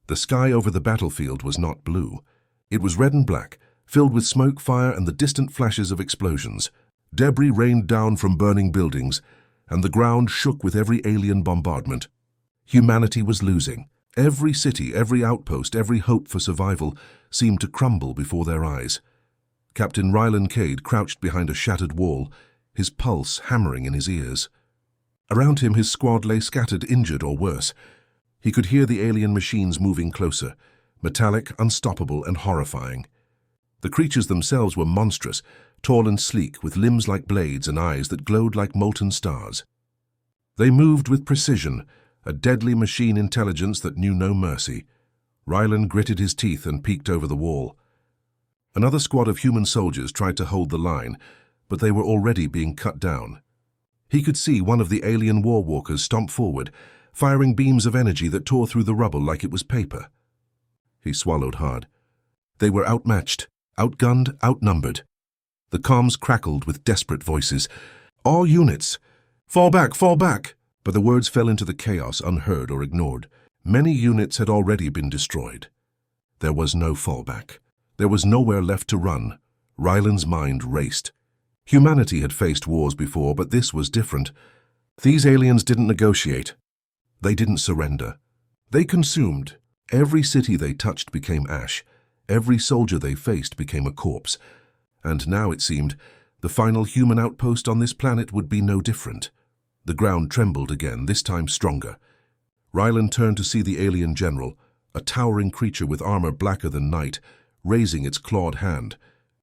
The sky over the battlefield was not blue. It was red and black, filled with smoke, fire, and the distant flashes of explosions. Debris rained down from burning buildings, and the ground shook with every alien bombardment. Humanity was losing. Every city, every outpost, every hope for survival seemed to crumble before their eyes. Captain Ryland Cade crouched behind a shattered wall, his pulse hammering in his ears. Around him his squad lay scattered, injured or worse. He could hear the alien machines moving closer, metallic, unstoppable, and horrifying. The creatures themselves were monstrous, tall and sleek, with limbs like blades and eyes that glowed like molten stars. They moved with precision, a deadly machine intelligence that knew no mercy. Ryland gritted his teeth and peeked over the wall. Another squad of human soldiers tried to hold the line, but they were already being cut down. He could see one of the alien war walkers stomp forward, firing beams of energy that tore through the rubble like it was paper. He swallowed hard. They were outmatched, outgunned, outnumbered. The comms crackled with desperate voices. "All units! Fall back, fall back!" But the words fell into the chaos, unheard or ignored. Many units had already been destroyed. There was no fallback. There was nowhere left to run. Ryland's mind raced. Humanity had faced wars before, but this was different. These aliens didn't negotiate. They didn't surrender. They consumed. Every city they touched became ash. Every soldier they faced became a corpse. And now, it seemed, the final human outpost on this planet would be no different. The ground trembled again, this time stronger. Ryland turned to see the alien general, a towering creature with armor blacker than night, raising its clawed hand.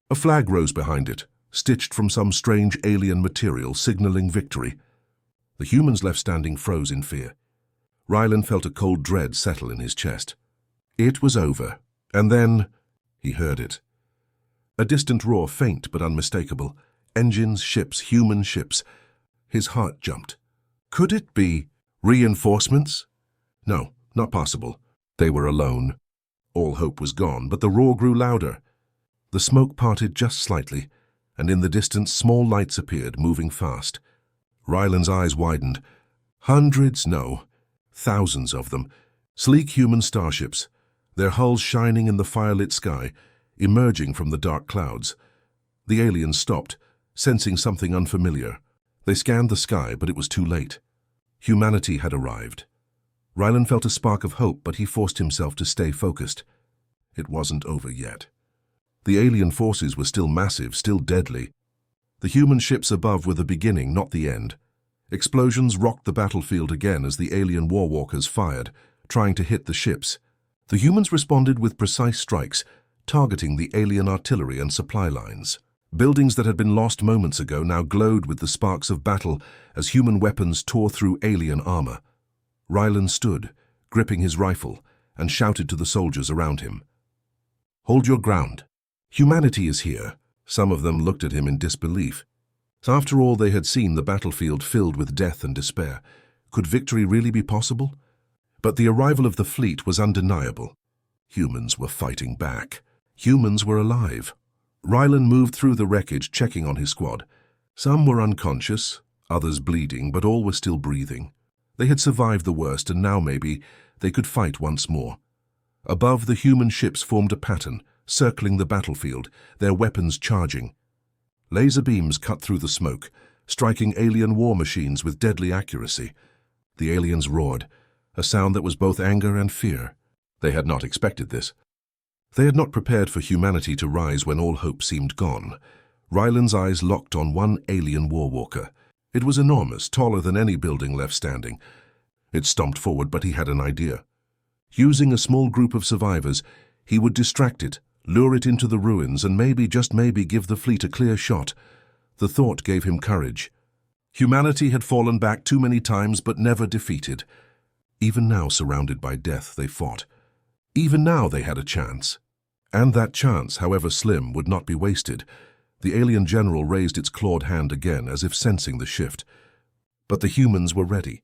A flag rose behind it, stitched from some strange alien material, signaling victory. The humans left standing froze in fear. Ryland felt a cold dread settle in his chest. It was over. And then he heard it. A distant roar, faint but unmistakable. Engines, ships, human ships. His heart jumped. Could it be reinforcements? No, not possible. They were alone. All hope was gone, but the roar grew louder. The smoke parted just slightly, and in the distance small lights appeared, moving fast. Ryland's eyes widened. Hundreds, no, thousands of them. Sleek human starships, their hulls shining in the firelit sky, emerging from the dark clouds. The aliens stopped, sensing something unfamiliar. They scanned the sky, but it was too late. Humanity had arrived. Ryland felt a spark of hope, but he forced himself to stay focused. It wasn't over yet. The alien forces were still massive, still deadly. The human ships above were the beginning, not the end. Explosions rocked the battlefield again as the alien warwalkers fired, trying to hit the ships. The humans responded with precise strikes, targeting the alien artillery and supply lines. Buildings that had been lost moments ago now glowed with the sparks of battle as human weapons tore through alien armor. Ryland stood, gripping his rifle, and shouted to the soldiers around him. "Hold your ground. Humanity is here." Some of them looked at him in disbelief. After all they had seen, the battlefield filled with death and despair. Could victory really be possible? But the arrival of the fleet was undeniable. Humans were fighting back. Humans were alive. Ryland moved through the wreckage, checking on his squad. Some were unconscious, others bleeding, but all were still breathing. They had survived the worst, and now maybe they could fight once more. Above, the human ships formed a pattern, circling the battlefield, their weapons charging. Laser beams cut through the smoke, striking alien war machines with deadly accuracy. The aliens roared, a sound that was both anger and fear. They had not expected this. They had not prepared for humanity to rise when all hope seemed gone. Ryland's eyes locked on one alien warwalker. It was enormous, taller than any building left standing. It stomped forward, but he had an idea. Using a small group of survivors, he would distract it, lure it into the ruins, and maybe, just maybe, give the fleet a clear shot. The thought gave him courage. Humanity had fallen back too many times, but never defeated. Even now, surrounded by death, they fought. Even now they had a chance. And that chance, however slim, would not be wasted. The alien general raised its clawed hand again, as if sensing the shift. But the humans were ready.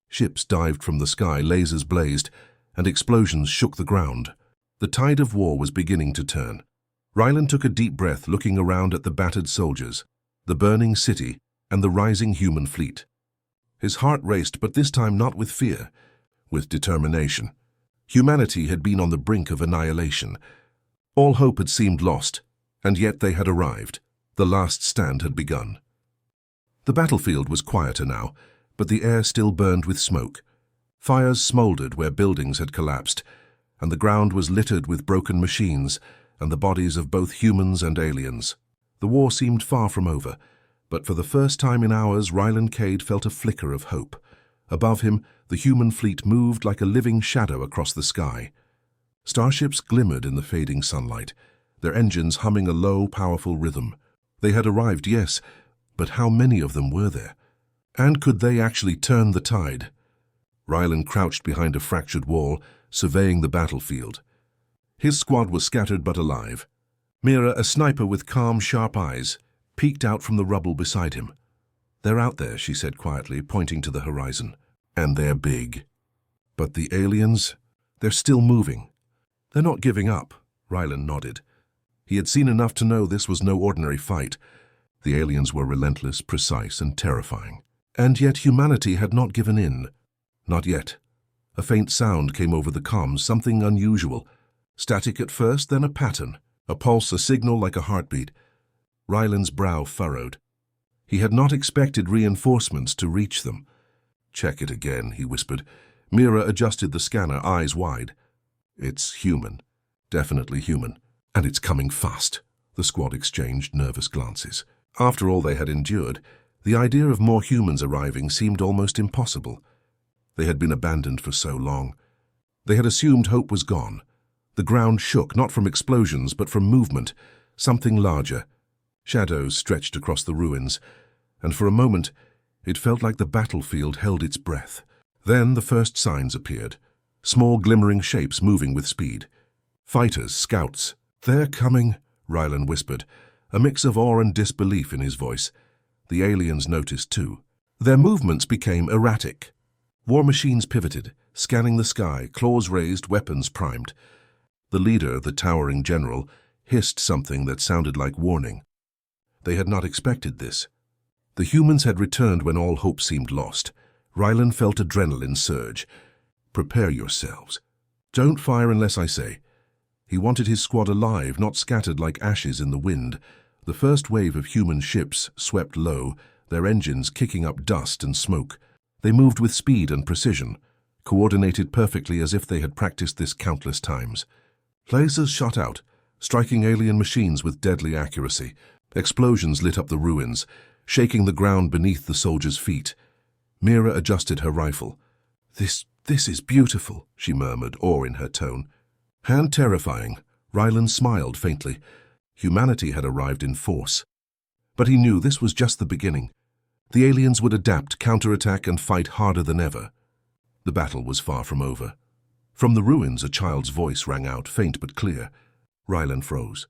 Ships dived from the sky, lasers blazed, and explosions shook the ground. The tide of war was beginning to turn. Ryland took a deep breath, looking around at the battered soldiers, the burning city, and the rising human fleet. His heart raced, but this time not with fear, with determination. Humanity had been on the brink of annihilation. All hope had seemed lost, and yet they had arrived. The last stand had begun. The battlefield was quieter now, but the air still burned with smoke. Fires smoldered where buildings had collapsed, and the ground was littered with broken machines and the bodies of both humans and aliens. The war seemed far from over, but for the first time in hours, Ryland Cade felt a flicker of hope. Above him, the human fleet moved like a living shadow across the sky. Starships glimmered in the fading sunlight, their engines humming a low, powerful rhythm. They had arrived, yes, but how many of them were there? And could they actually turn the tide? Ryland crouched behind a fractured wall, surveying the battlefield. His squad was scattered but alive. Mira, a sniper with calm, sharp eyes, peeked out from the rubble beside him. "They're out there," she said quietly, pointing to the horizon. "And they're big." "But the aliens? They're still moving." "They're not giving up," Ryland nodded. He had seen enough to know this was no ordinary fight. The aliens were relentless, precise, and terrifying. And yet humanity had not given in. Not yet. A faint sound came over the comms, something unusual. Static at first, then a pattern. A pulse, a signal like a heartbeat. Ryland's brow furrowed. He had not expected reinforcements to reach them. "Check it again," he whispered. Mira adjusted the scanner, eyes wide. "It's human. Definitely human. And it's coming fast." The squad exchanged nervous glances. After all they had endured, the idea of more humans arriving seemed almost impossible. They had been abandoned for so long. They had assumed hope was gone. The ground shook, not from explosions, but from movement, something larger. Shadows stretched across the ruins, and for a moment it felt like the battlefield held its breath. Then the first signs appeared, small glimmering shapes moving with speed. Fighters, scouts. "They're coming," Ryland whispered, a mix of awe and disbelief in his voice. The aliens noticed too. Their movements became erratic. War machines pivoted, scanning the sky, claws raised, weapons primed. The leader, the towering general, hissed something that sounded like warning. They had not expected this. The humans had returned when all hope seemed lost. Ryland felt adrenaline surge. "Prepare yourselves. Don't fire unless I say." He wanted his squad alive, not scattered like ashes in the wind. The first wave of human ships swept low, their engines kicking up dust and smoke. They moved with speed and precision, coordinated perfectly as if they had practiced this countless times. Lasers shot out, striking alien machines with deadly accuracy. Explosions lit up the ruins, shaking the ground beneath the soldiers' feet. Mira adjusted her rifle. This is beautiful," she murmured, awe in her tone. And terrifying. Ryland smiled faintly. Humanity had arrived in force. But he knew this was just the beginning. The aliens would adapt, counterattack, and fight harder than ever. The battle was far from over. From the ruins, a child's voice rang out, faint but clear. Ryland froze.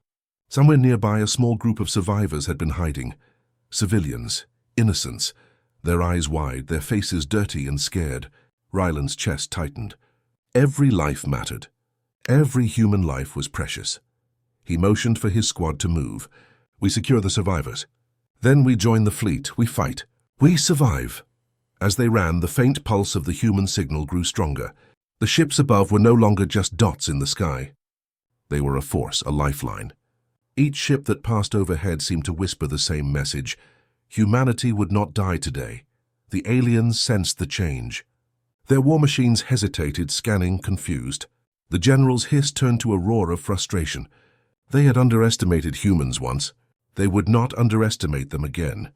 Somewhere nearby, a small group of survivors had been hiding. Civilians, innocents, their eyes wide, their faces dirty and scared. Ryland's chest tightened. Every life mattered. Every human life was precious. He motioned for his squad to move. "We secure the survivors. Then we join the fleet. We fight. We survive." As they ran, the faint pulse of the human signal grew stronger. The ships above were no longer just dots in the sky. They were a force, a lifeline. Each ship that passed overhead seemed to whisper the same message. Humanity would not die today. The aliens sensed the change. Their war machines hesitated, scanning, confused. The general's hiss turned to a roar of frustration. They had underestimated humans once. They would not underestimate them again.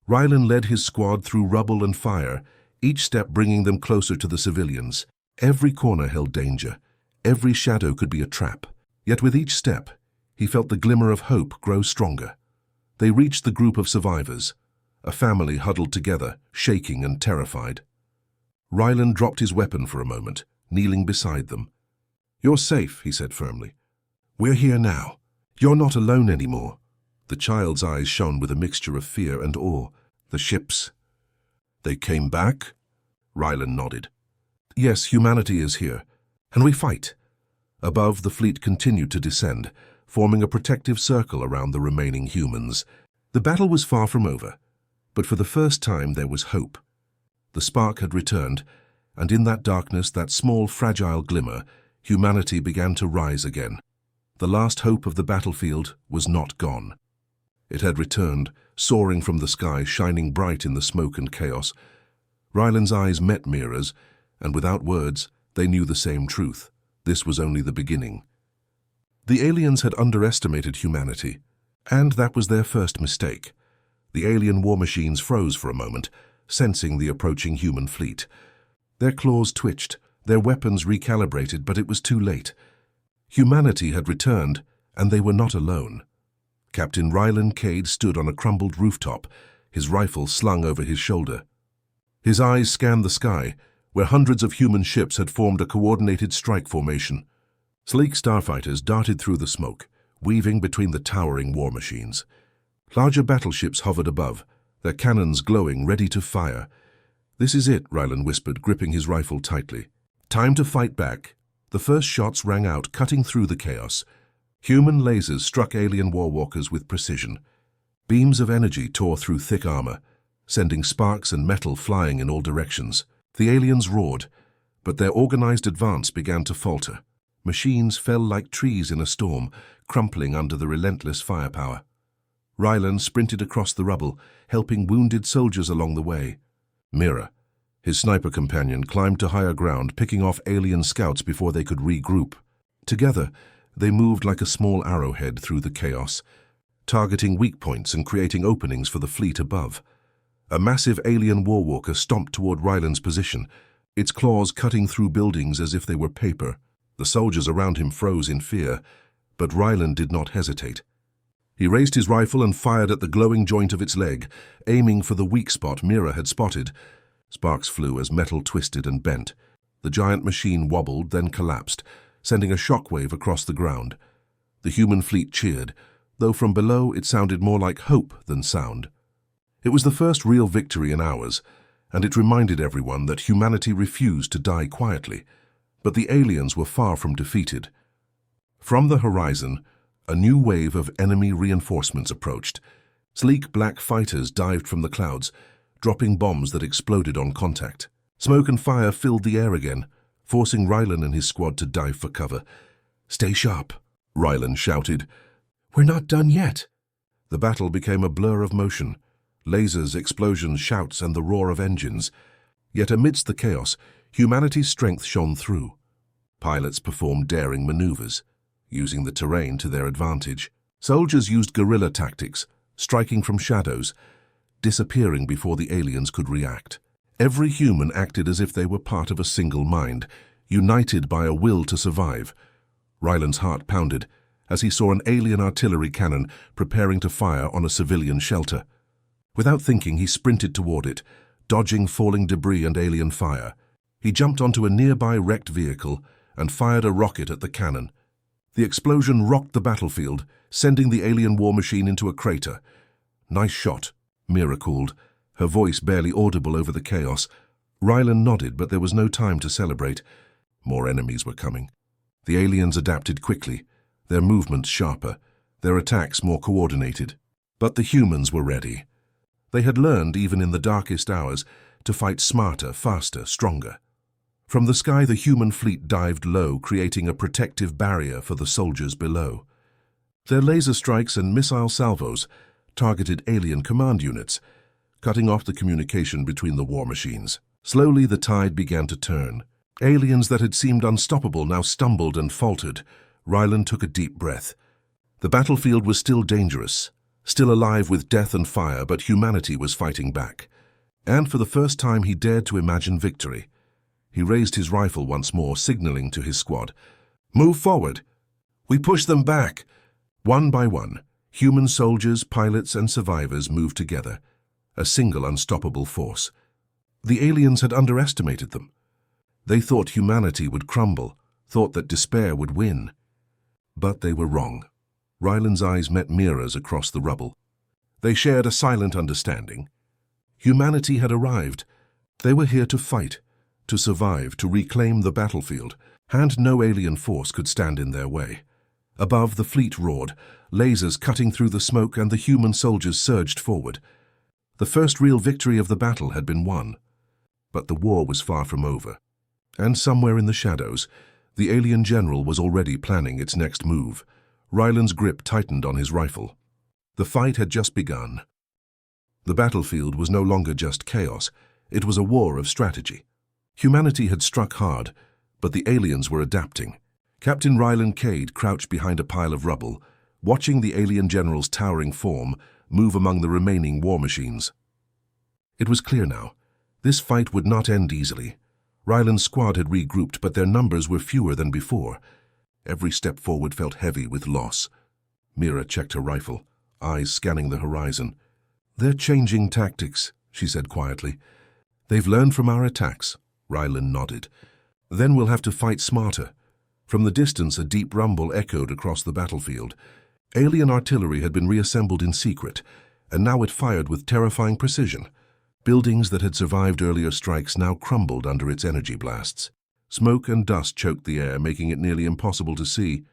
Ryland led his squad through rubble and fire, each step bringing them closer to the civilians. Every corner held danger. Every shadow could be a trap. Yet with each step, he felt the glimmer of hope grow stronger. They reached the group of survivors, a family huddled together, shaking and terrified. Ryland dropped his weapon for a moment, kneeling beside them. "You're safe," he said firmly. "We're here now. You're not alone anymore." The child's eyes shone with a mixture of fear and awe. "The ships, they came back?" Ryland nodded. "Yes, humanity is here, and we fight." Above, the fleet continued to descend, forming a protective circle around the remaining humans. The battle was far from over, but for the first time there was hope. The spark had returned, and in that darkness, that small, fragile glimmer, humanity began to rise again. The last hope of the battlefield was not gone. It had returned, soaring from the sky, shining bright in the smoke and chaos. Ryland's eyes met Mira's, and without words, they knew the same truth. This was only the beginning. The aliens had underestimated humanity, and that was their first mistake. The alien war machines froze for a moment, sensing the approaching human fleet. Their claws twitched, their weapons recalibrated, but it was too late. Humanity had returned, and they were not alone. Captain Ryland Cade stood on a crumbled rooftop, his rifle slung over his shoulder. His eyes scanned the sky, where hundreds of human ships had formed a coordinated strike formation. Sleek starfighters darted through the smoke, weaving between the towering war machines. Larger battleships hovered above, their cannons glowing, ready to fire. "This is it," Ryland whispered, gripping his rifle tightly. "Time to fight back." The first shots rang out, cutting through the chaos. Human lasers struck alien warwalkers with precision. Beams of energy tore through thick armor, sending sparks and metal flying in all directions. The aliens roared, but their organized advance began to falter. Machines fell like trees in a storm, crumpling under the relentless firepower. Ryland sprinted across the rubble, helping wounded soldiers along the way. Mira, his sniper companion, climbed to higher ground, picking off alien scouts before they could regroup. Together, they moved like a small arrowhead through the chaos, targeting weak points and creating openings for the fleet above. A massive alien warwalker stomped toward Ryland's position, its claws cutting through buildings as if they were paper. The soldiers around him froze in fear, but Ryland did not hesitate. He raised his rifle and fired at the glowing joint of its leg, aiming for the weak spot Mira had spotted. Sparks flew as metal twisted and bent. The giant machine wobbled, then collapsed, sending a shockwave across the ground. The human fleet cheered, though from below it sounded more like hope than sound. It was the first real victory in hours, and it reminded everyone that humanity refused to die quietly. But the aliens were far from defeated. From the horizon, a new wave of enemy reinforcements approached. Sleek black fighters dived from the clouds, dropping bombs that exploded on contact. Smoke and fire filled the air again, forcing Ryland and his squad to dive for cover. "Stay sharp," Ryland shouted. "We're not done yet." The battle became a blur of motion. Lasers, explosions, shouts, and the roar of engines. Yet amidst the chaos, humanity's strength shone through. Pilots performed daring maneuvers, using the terrain to their advantage. Soldiers used guerrilla tactics, striking from shadows, disappearing before the aliens could react. Every human acted as if they were part of a single mind, united by a will to survive. Ryland's heart pounded as he saw an alien artillery cannon preparing to fire on a civilian shelter. Without thinking, he sprinted toward it, dodging falling debris and alien fire. He jumped onto a nearby wrecked vehicle and fired a rocket at the cannon. The explosion rocked the battlefield, sending the alien war machine into a crater. "Nice shot," Mira called, her voice barely audible over the chaos. Ryland nodded, but there was no time to celebrate. More enemies were coming. The aliens adapted quickly, their movements sharper, their attacks more coordinated. But the humans were ready. They had learned, even in the darkest hours, to fight smarter, faster, stronger. From the sky, the human fleet dived low, creating a protective barrier for the soldiers below. Their laser strikes and missile salvos targeted alien command units, cutting off the communication between the war machines. Slowly, the tide began to turn. Aliens that had seemed unstoppable now stumbled and faltered. Ryland took a deep breath. The battlefield was still dangerous, still alive with death and fire, but humanity was fighting back. And for the first time, he dared to imagine victory. He raised his rifle once more, signaling to his squad. "Move forward." "We push them back." One by one, human soldiers, pilots, and survivors moved together, a single unstoppable force. The aliens had underestimated them. They thought humanity would crumble, thought that despair would win. But they were wrong. Ryland's eyes met Mira's across the rubble. They shared a silent understanding. Humanity had arrived. They were here to fight, to survive, to reclaim the battlefield, and no alien force could stand in their way. Above, the fleet roared, lasers cutting through the smoke, and the human soldiers surged forward. The first real victory of the battle had been won. But the war was far from over. And somewhere in the shadows, The alien general was already planning its next move. Ryland's grip tightened on his rifle. The fight had just begun. The battlefield was no longer just chaos. It was a war of strategy. Humanity had struck hard, but the aliens were adapting. Captain Ryland Cade crouched behind a pile of rubble, watching the alien general's towering form move among the remaining war machines. It was clear now. This fight would not end easily. Ryland's squad had regrouped, but their numbers were fewer than before. Every step forward felt heavy with loss. Mira checked her rifle, eyes scanning the horizon. "They're changing tactics," she said quietly. "They've learned from our attacks." Ryland nodded. "Then we'll have to fight smarter." From the distance, a deep rumble echoed across the battlefield. Alien artillery had been reassembled in secret, and now it fired with terrifying precision. Buildings that had survived earlier strikes now crumbled under its energy blasts. Smoke and dust choked the air, making it nearly impossible to see.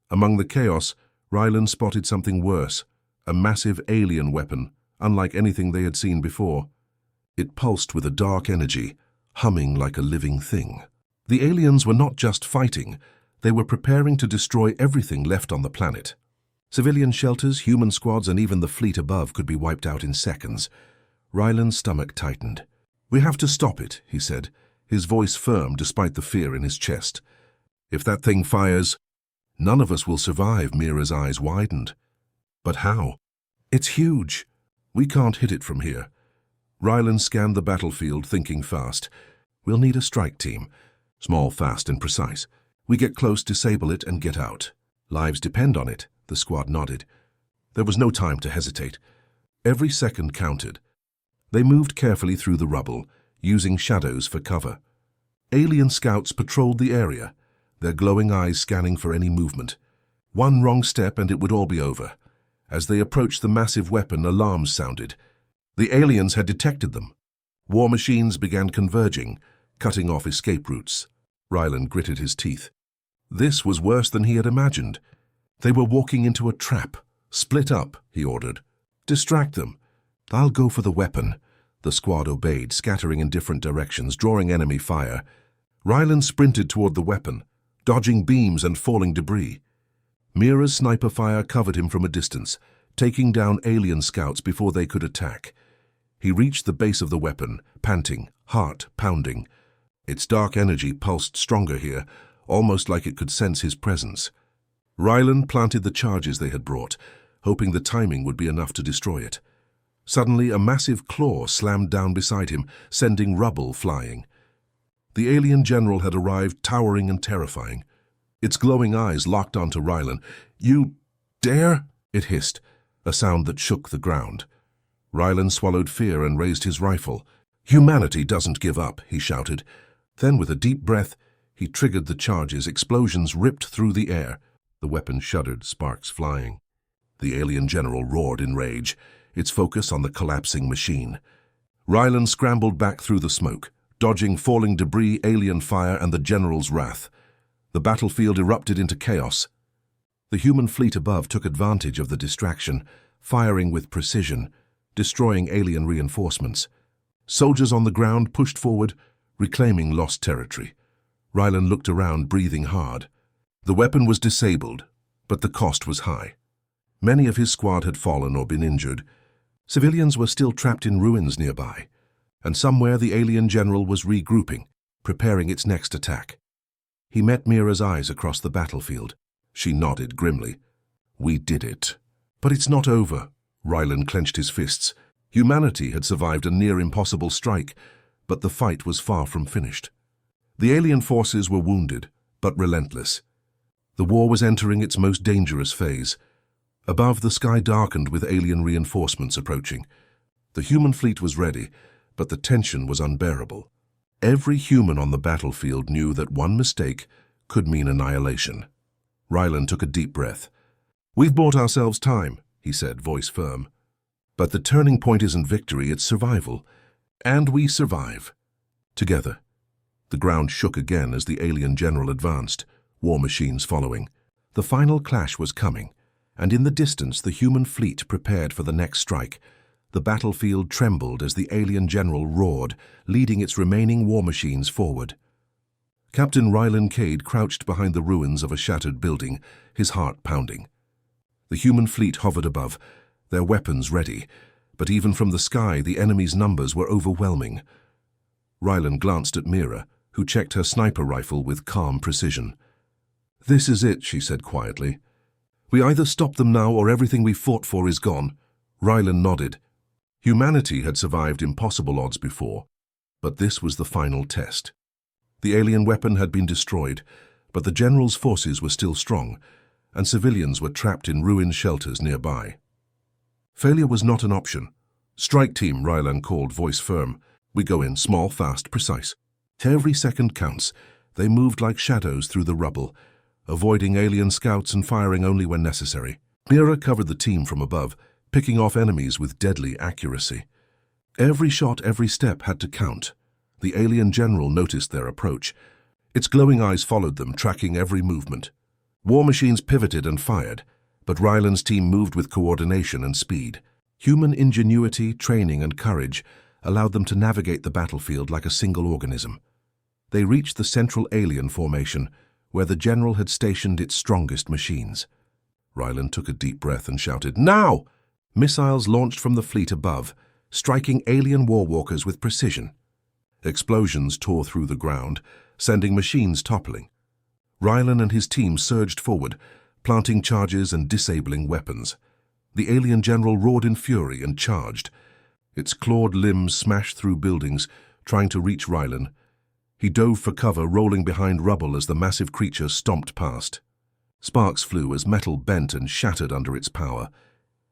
Among the chaos, Ryland spotted something worse, a massive alien weapon, unlike anything they had seen before. It pulsed with a dark energy, humming like a living thing. The aliens were not just fighting, they were preparing to destroy everything left on the planet. Civilian shelters, human squads, and even the fleet above could be wiped out in seconds. Ryland's stomach tightened. "We have to stop it," he said, his voice firm despite the fear in his chest. "If that thing fires, none of us will survive." Mira's eyes widened. "But how?" "It's huge. We can't hit it from here." Ryland scanned the battlefield, thinking fast. "We'll need a strike team. Small, fast, and precise. We get close, disable it, and get out. Lives depend on it." The squad nodded. There was no time to hesitate. Every second counted. They moved carefully through the rubble, using shadows for cover. Alien scouts patrolled the area, their glowing eyes scanning for any movement. One wrong step and it would all be over. As they approached the massive weapon, alarms sounded. The aliens had detected them. War machines began converging, cutting off escape routes. Ryland gritted his teeth. This was worse than he had imagined. They were walking into a trap. "Split up," he ordered. "Distract them." "I'll go for the weapon." The squad obeyed, scattering in different directions, drawing enemy fire. Ryland sprinted toward the weapon, dodging beams and falling debris. Mira's sniper fire covered him from a distance, taking down alien scouts before they could attack. He reached the base of the weapon, panting, heart pounding. Its dark energy pulsed stronger here, almost like it could sense his presence. Ryland planted the charges they had brought, hoping the timing would be enough to destroy it. Suddenly, a massive claw slammed down beside him, sending rubble flying. The alien general had arrived, towering and terrifying. Its glowing eyes locked onto Ryland. "You dare?" it hissed, a sound that shook the ground. Ryland swallowed fear and raised his rifle. "Humanity doesn't give up," he shouted. Then, with a deep breath, he triggered the charges. Explosions ripped through the air. The weapon shuddered, sparks flying. The alien general roared in rage, its focus on the collapsing machine. Ryland scrambled back through the smoke, dodging falling debris, alien fire, and the general's wrath. The battlefield erupted into chaos. The human fleet above took advantage of the distraction, firing with precision, destroying alien reinforcements. Soldiers on the ground pushed forward, reclaiming lost territory. Ryland looked around, breathing hard. The weapon was disabled, but the cost was high. Many of his squad had fallen or been injured. Civilians were still trapped in ruins nearby, and somewhere the alien general was regrouping, preparing its next attack. He met Mira's eyes across the battlefield. She nodded grimly. "We did it." "But it's not over." Ryland clenched his fists. Humanity had survived a near-impossible strike, but the fight was far from finished. The alien forces were wounded, but relentless. The war was entering its most dangerous phase. Above, the sky darkened with alien reinforcements approaching. The human fleet was ready, but the tension was unbearable. Every human on the battlefield knew that one mistake could mean annihilation. Ryland took a deep breath. "We've bought ourselves time," he said, voice firm. "But the turning point isn't victory, it's survival. And we survive. Together." The ground shook again as the alien general advanced, war machines following. The final clash was coming, and in the distance the human fleet prepared for the next strike. The battlefield trembled as the alien general roared, leading its remaining war machines forward. Captain Rylan Cade crouched behind the ruins of a shattered building, his heart pounding. The human fleet hovered above, their weapons ready, but even from the sky the enemy's numbers were overwhelming. Rylan glanced at Mira, who checked her sniper rifle with calm precision. "This is it," she said quietly. "We either stop them now or everything we fought for is gone." Rylan nodded. Humanity had survived impossible odds before, but this was the final test. The alien weapon had been destroyed, but the general's forces were still strong, and civilians were trapped in ruined shelters nearby. Failure was not an option. "Strike team," Rylan called, voice firm. "We go in, small, fast, precise." Every second counts. They moved like shadows through the rubble, avoiding alien scouts and firing only when necessary. Mira covered the team from above, picking off enemies with deadly accuracy. Every shot, every step had to count. The alien general noticed their approach. Its glowing eyes followed them, tracking every movement. War machines pivoted and fired, but Rylan's team moved with coordination and speed. Human ingenuity, training, and courage allowed them to navigate the battlefield like a single organism. They reached the central alien formation, where the general had stationed its strongest machines. Rylan took a deep breath and shouted, "Now!" Missiles launched from the fleet above, striking alien warwalkers with precision. Explosions tore through the ground, sending machines toppling. Rylan and his team surged forward, planting charges and disabling weapons. The alien general roared in fury and charged. Its clawed limbs smashed through buildings, trying to reach Rylan. He dove for cover, rolling behind rubble as the massive creature stomped past. Sparks flew as metal bent and shattered under its power.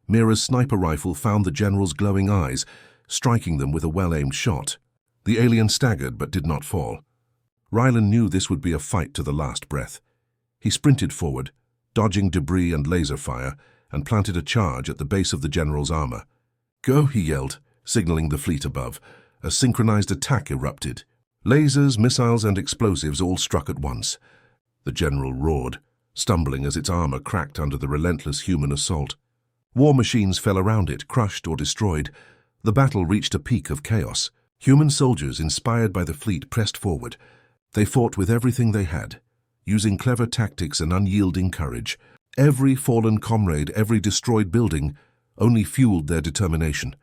Mira's sniper rifle found the general's glowing eyes, striking them with a well-aimed shot. The alien staggered but did not fall. Rylan knew this would be a fight to the last breath. He sprinted forward, dodging debris and laser fire, and planted a charge at the base of the general's armor. "Go," he yelled, signaling the fleet above. A synchronized attack erupted. Lasers, missiles, and explosives all struck at once. The general roared, stumbling as its armor cracked under the relentless human assault. War machines fell around it, crushed or destroyed. The battle reached a peak of chaos. Human soldiers, inspired by the fleet, pressed forward. They fought with everything they had, using clever tactics and unyielding courage. Every fallen comrade, every destroyed building, only fueled their determination.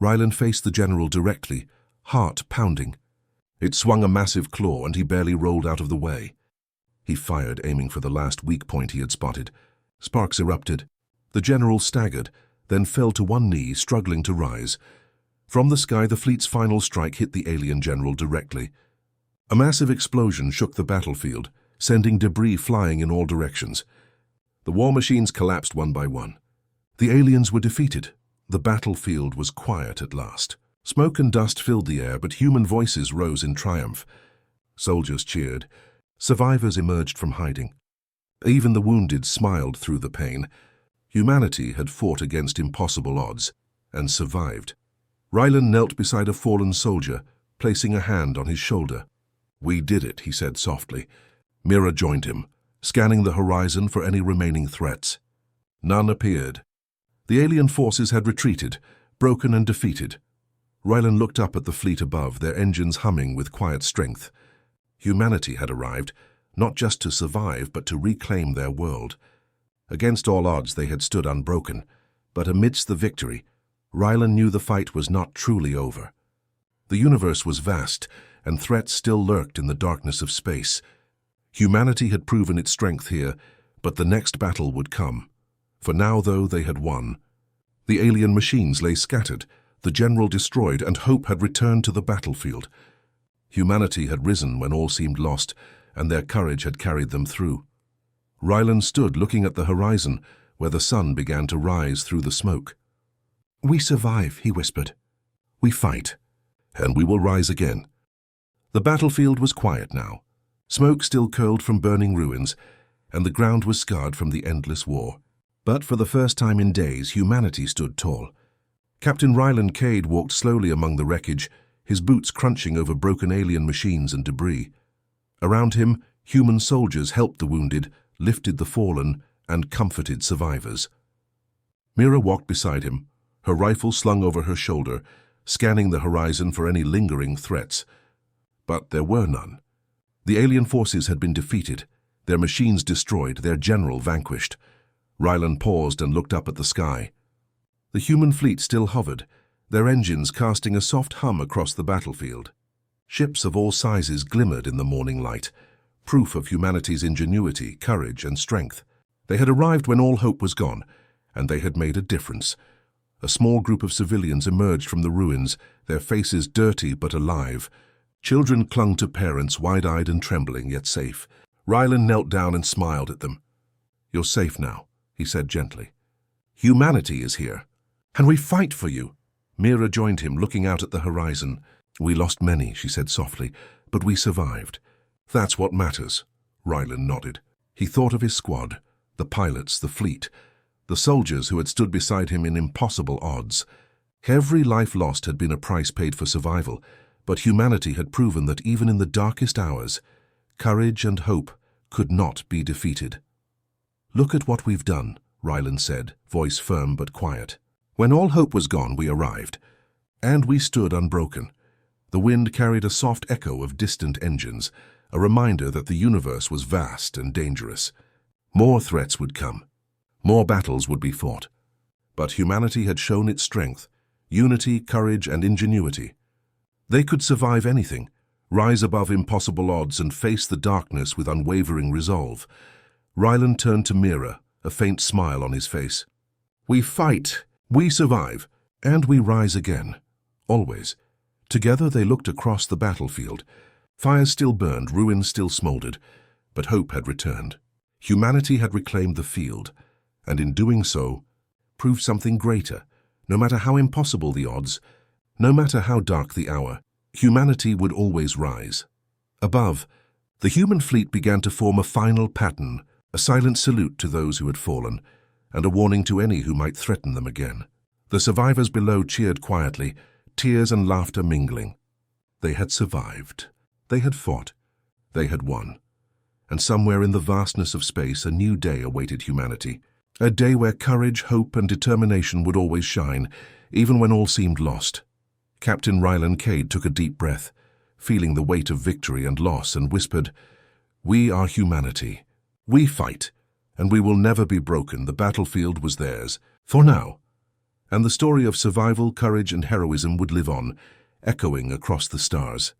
Rylan faced the general directly, heart pounding. It swung a massive claw, and he barely rolled out of the way. He fired, aiming for the last weak point he had spotted. Sparks erupted. The general staggered, then fell to one knee, struggling to rise. From the sky, the fleet's final strike hit the alien general directly. A massive explosion shook the battlefield, sending debris flying in all directions. The war machines collapsed one by one. The aliens were defeated. The battlefield was quiet at last. Smoke and dust filled the air, but human voices rose in triumph. Soldiers cheered. Survivors emerged from hiding. Even the wounded smiled through the pain. Humanity had fought against impossible odds and survived. Rylan knelt beside a fallen soldier, placing a hand on his shoulder. "We did it," he said softly. Mira joined him, scanning the horizon for any remaining threats. None appeared. The alien forces had retreated, broken and defeated. Rylan looked up at the fleet above, their engines humming with quiet strength. Humanity had arrived, not just to survive, but to reclaim their world. Against all odds, they had stood unbroken, but amidst the victory, Rylan knew the fight was not truly over. The universe was vast, and threats still lurked in the darkness of space. Humanity had proven its strength here, but the next battle would come. For now, though, they had won. The alien machines lay scattered, the general destroyed, and hope had returned to the battlefield. Humanity had risen when all seemed lost, and their courage had carried them through. Rylan stood looking at the horizon, where the sun began to rise through the smoke. "We survive," he whispered. "We fight, and we will rise again." The battlefield was quiet now. Smoke still curled from burning ruins, and the ground was scarred from the endless war. But for the first time in days, humanity stood tall. Captain Rylan Cade walked slowly among the wreckage, his boots crunching over broken alien machines and debris. Around him, human soldiers helped the wounded, lifted the fallen, and comforted survivors. Mira walked beside him, her rifle slung over her shoulder, scanning the horizon for any lingering threats. But there were none. The alien forces had been defeated, their machines destroyed, their general vanquished. Ryland paused and looked up at the sky. The human fleet still hovered, their engines casting a soft hum across the battlefield. Ships of all sizes glimmered in the morning light, proof of humanity's ingenuity, courage, and strength. They had arrived when all hope was gone, and they had made a difference. A small group of civilians emerged from the ruins, their faces dirty but alive. Children clung to parents, wide-eyed and trembling, yet safe. Ryland knelt down and smiled at them. "You're safe now," he said gently. "Humanity is here, and we fight for you." Mira joined him, looking out at the horizon. "We lost many," she said softly, "but we survived. That's what matters." Ryland nodded. He thought of his squad, the pilots, the fleet, the soldiers who had stood beside him in impossible odds. Every life lost had been a price paid for survival, but humanity had proven that even in the darkest hours, courage and hope could not be defeated. "Look at what we've done," Ryland said, voice firm but quiet. "When all hope was gone, we arrived, and we stood unbroken." The wind carried a soft echo of distant engines, a reminder that the universe was vast and dangerous. More threats would come. More battles would be fought. But humanity had shown its strength, unity, courage, and ingenuity. They could survive anything, rise above impossible odds, and face the darkness with unwavering resolve. Ryland turned to Mira, a faint smile on his face. "We fight, we survive, and we rise again. Always." Together they looked across the battlefield. Fires still burned, ruins still smoldered, but hope had returned. Humanity had reclaimed the field, and in doing so, proved something greater. No matter how impossible the odds, no matter how dark the hour, humanity would always rise. Above, the human fleet began to form a final pattern, a silent salute to those who had fallen, and a warning to any who might threaten them again. The survivors below cheered quietly, tears and laughter mingling. They had survived. They had fought. They had won. And somewhere in the vastness of space, a new day awaited humanity. A day where courage, hope, and determination would always shine, even when all seemed lost. Captain Ryland Cade took a deep breath, feeling the weight of victory and loss, and whispered, "We are humanity. We fight, and we will never be broken. The battlefield was theirs, for now." And the story of survival, courage, and heroism would live on, echoing across the stars.